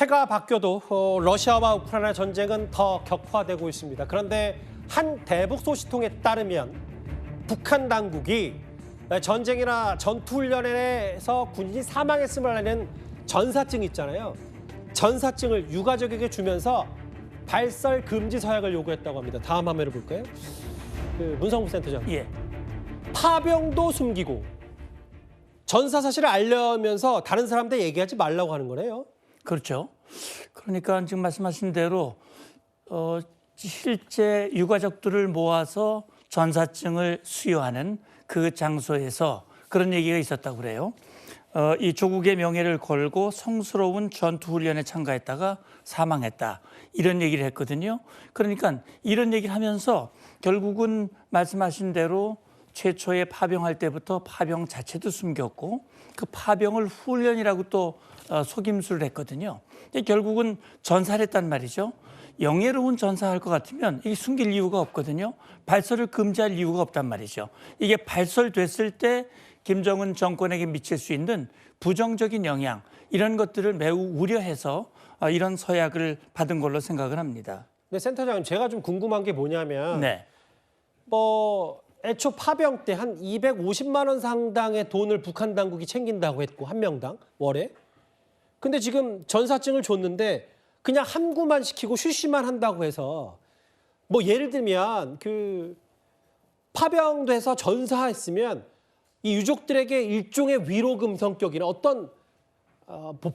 해가 바뀌어도 러시아와 우크라이나 전쟁은 더 격화되고 있습니다. 그런데 한 대북 소식통에 따르면 북한 당국이 전쟁이나 전투훈련에서 군인이 사망했음을 알리는 전사증 있잖아요. 전사증을 유가족에게 주면서 발설 금지 서약을 요구했다고 합니다. 다음 화면을 볼까요? 문성부 센터장. 예. 파병도 숨기고 전사 사실을 알려면서 다른 사람한테 얘기하지 말라고 하는 거네요. 그렇죠. 그러니까 지금 말씀하신 대로 실제 유가족들을 모아서 전사증을 수여하는 그 장소에서 그런 얘기가 있었다고 그래요. 이 조국의 명예를 걸고 성스러운 전투훈련에 참가했다가 사망했다. 이런 얘기를 했거든요. 그러니까 이런 얘기를 하면서 결국은 말씀하신 대로 최초에 파병할 때부터 파병 자체도 숨겼고 그 파병을 훈련이라고 또 속임수를 했거든요. 결국은 전사를 했단 말이죠. 영예로운 전사할 것 같으면 이게 숨길 이유가 없거든요. 발설을 금지할 이유가 없단 말이죠. 이게 발설됐을 때 김정은 정권에게 미칠 수 있는 부정적인 영향 이런 것들을 매우 우려해서 이런 서약을 받은 걸로 생각을 합니다. 네, 센터장님 제가 좀 궁금한 게 뭐냐면 네. 애초 파병 때 한 250만 원 상당의 돈을 북한 당국이 챙긴다고 했고 한 명당 월에. 근데 지금 전사증을 줬는데 그냥 함구만 시키고 쉬쉬만 한다고 해서 뭐 예를 들면 파병도 해서 전사했으면 이 유족들에게 일종의 위로금 성격이나 어떤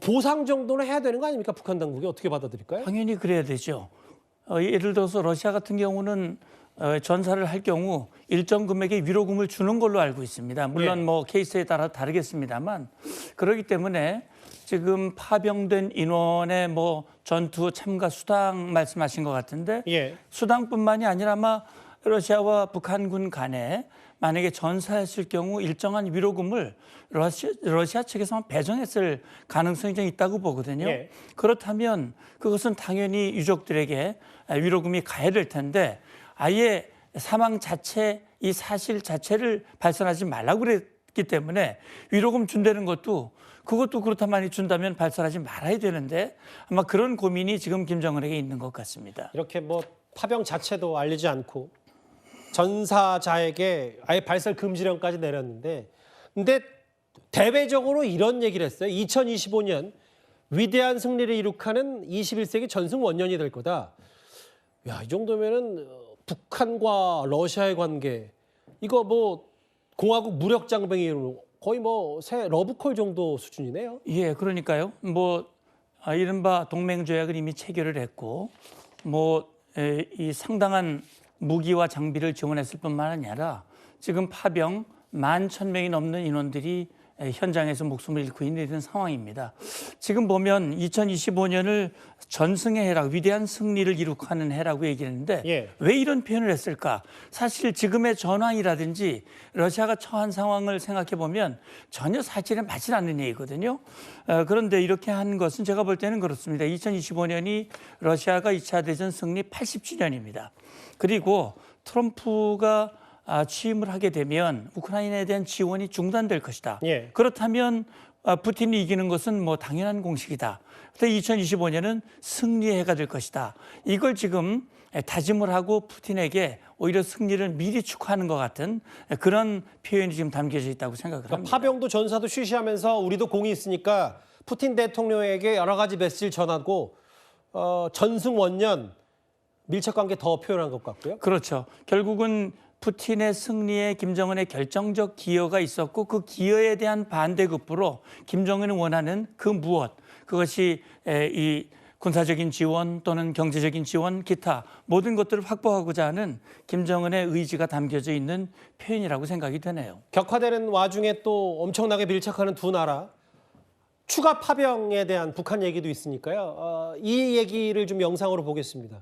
보상 정도는 해야 되는 거 아닙니까? 북한 당국이 어떻게 받아들일까요? 당연히 그래야 되죠. 예를 들어서 러시아 같은 경우는 전사를 할 경우 일정 금액의 위로금을 주는 걸로 알고 있습니다. 물론 예. 뭐 케이스에 따라 다르겠습니다만 그렇기 때문에 지금 파병된 인원의 뭐 전투 참가 수당 말씀하신 것 같은데 예. 수당뿐만이 아니라 아마 러시아와 북한군 간에 만약에 전사했을 경우 일정한 위로금을 러시아 측에서 배정했을 가능성이 좀 있다고 보거든요. 예. 그렇다면 그것은 당연히 유족들에게 위로금이 가야 될 텐데 아예 사망 자체, 이 사실 자체를 발설하지 말라고 그랬기 때문에 위로금 준다는 것도 그것도 그렇다만 준다면 발설하지 말아야 되는데 아마 그런 고민이 지금 김정은에게 있는 것 같습니다. 이렇게 뭐 파병 자체도 알리지 않고 전사자에게 아예 발설 금지령까지 내렸는데 근데 대외적으로 이런 얘기를 했어요. 2025년 위대한 승리를 이룩하는 21세기 전승 원년이 될 거다. 야, 이 정도면은 북한과 러시아의 관계 이거 뭐 공화국 무력 장병으로 거의 뭐 새 러브콜 정도 수준이네요. 예, 그러니까요. 뭐 이른바 동맹 조약을 이미 체결을 했고 이 상당한 무기와 장비를 지원했을 뿐만 아니라 지금 파병 11,000명이 넘는 인원들이 현장에서 목숨을 잃고 있는 상황입니다. 지금 보면 2025년을 전승의 해라고 위대한 승리를 이룩하는 해라고 얘기했는데 예. 왜 이런 표현을 했을까? 사실 지금의 전황이라든지 러시아가 처한 상황을 생각해 보면 전혀 사실에 맞지 않는 얘기거든요. 그런데 이렇게 한 것은 제가 볼 때는 그렇습니다. 2025년이 러시아가 2차 대전 승리 80주년입니다. 그리고 트럼프가 취임을 하게 되면 우크라이나에 대한 지원이 중단될 것이다. 예. 그렇다면 푸틴이 이기는 것은 뭐 당연한 공식이다. 그런데 2025년은 승리의 해가 될 것이다. 이걸 지금 다짐을 하고 푸틴에게 오히려 승리를 미리 축하하는 것 같은 그런 표현이 지금 담겨져 있다고 생각을 합니다. 파병도 전사도 쉬쉬하면서 우리도 공이 있으니까 푸틴 대통령에게 여러 가지 메시지를 전하고 전승 원년 밀착 관계 더 표현한 것 같고요. 그렇죠. 결국은 푸틴의 승리에 김정은의 결정적 기여가 있었고 그 기여에 대한 반대급부로 김정은이 원하는 그 무엇 그것이 이 군사적인 지원 또는 경제적인 지원 기타 모든 것들을 확보하고자 하는 김정은의 의지가 담겨져 있는 표현이라고 생각이 되네요. 격화되는 와중에 또 엄청나게 밀착하는 두 나라 추가 파병에 대한 북한 얘기도 있으니까요. 이 얘기를 좀 영상으로 보겠습니다.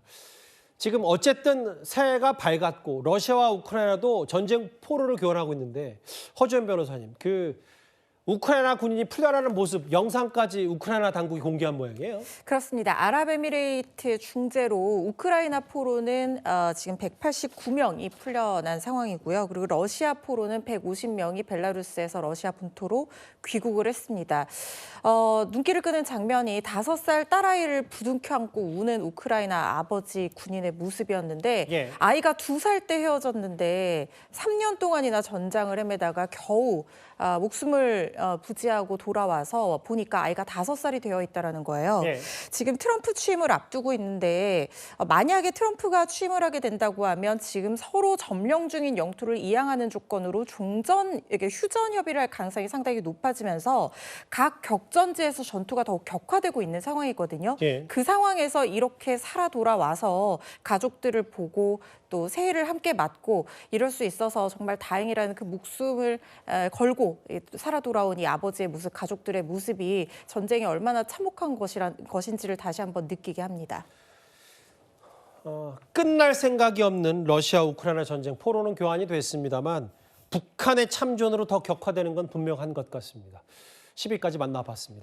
지금 어쨌든 새해가 밝았고 러시아와 우크라이나도 전쟁 포로를 교환하고 있는데 허주연 변호사님 우크라이나 군인이 풀려나는 모습, 영상까지 우크라이나 당국이 공개한 모양이에요. 그렇습니다. 아랍에미레이트의 중재로 우크라이나 포로는 지금 189명이 풀려난 상황이고요. 그리고 러시아 포로는 150명이 벨라루스에서 러시아 본토로 귀국을 했습니다. 눈길을 끄는 장면이 5살 딸아이를 부둥켜 안고 우는 우크라이나 아버지 군인의 모습이었는데 예. 아이가 2살 때 헤어졌는데 3년 동안이나 전장을 헤매다가 겨우 목숨을 부지하고 돌아와서 보니까 아이가 5살이 되어 있다는 거예요. 예. 지금 트럼프 취임을 앞두고 있는데 만약에 트럼프가 취임을 하게 된다고 하면 지금 서로 점령 중인 영토를 이양하는 조건으로 휴전 협의를 할 가능성이 상당히 높아지면서 각 격전지에서 전투가 더욱 격화되고 있는 상황이거든요. 예. 그 상황에서 이렇게 살아 돌아와서 가족들을 보고 또 새해를 함께 맞고 이럴 수 있어서 정말 다행이라는 그 목숨을 걸고 살아 돌아온 이 아버지의 모습, 가족들의 모습이 전쟁이 얼마나 참혹한 것인지를 다시 한번 느끼게 합니다. 끝날 생각이 없는 러시아 우크라이나 전쟁, 포로는 교환이 됐습니다만 북한의 참전으로 더 격화되는 건 분명한 것 같습니다. 10일까지 만나봤습니다.